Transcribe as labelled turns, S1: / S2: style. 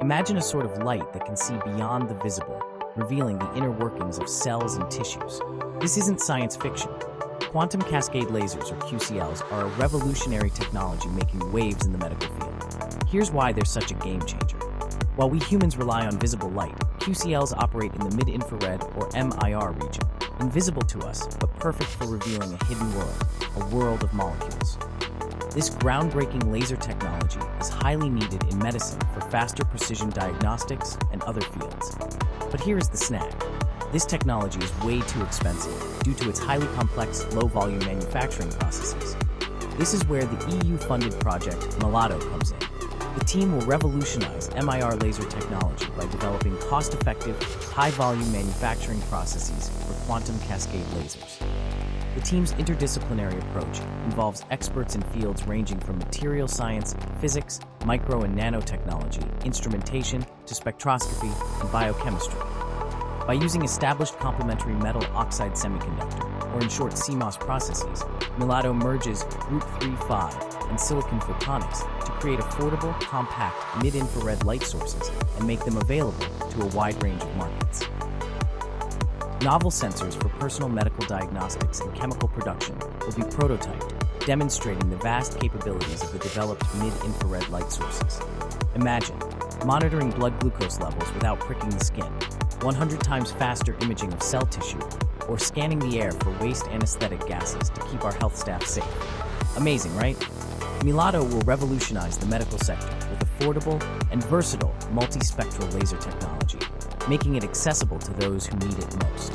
S1: Imagine a sort of light that can see beyond the visible, revealing the inner workings of cells and tissues. This isn't science fiction. Quantum Cascade Lasers, or QCLs, are a revolutionary technology making waves in the medical field. Here's why they're such a game changer. While we humans rely on visible light, QCLs operate in the mid-infrared, or MIR region, invisible to us, but perfect for revealing a hidden world, a world of molecules. This groundbreaking laser technology is highly needed in medicine for faster precision diagnostics and other fields. But here is the snag. This technology is way too expensive due to its highly complex, low-volume manufacturing processes. This is where the EU-funded project MILADO comes in. The team will revolutionize MIR laser technology by developing cost-effective, high-volume manufacturing processes for quantum cascade lasers. The team's interdisciplinary approach involves experts in fields ranging from material science, physics, micro and nanotechnology, instrumentation, to spectroscopy and biochemistry. By using established complementary metal-oxide-semiconductor, or in short CMOS processes, MILADO merges Group 3-5 and silicon photonics to create affordable, compact, mid-infrared light sources and make them available to a wide range of markets. Novel sensors for personal medical diagnostics and chemical production will be prototyped, demonstrating the vast capabilities of the developed mid-infrared light sources. Imagine monitoring blood glucose levels without pricking the skin, 100 times faster imaging of cell tissue, or scanning the air for waste anesthetic gases to keep our health staff safe. Amazing, right? MILADO will revolutionize the medical sector with affordable and versatile multispectral laser technology, making it accessible to those who need it most.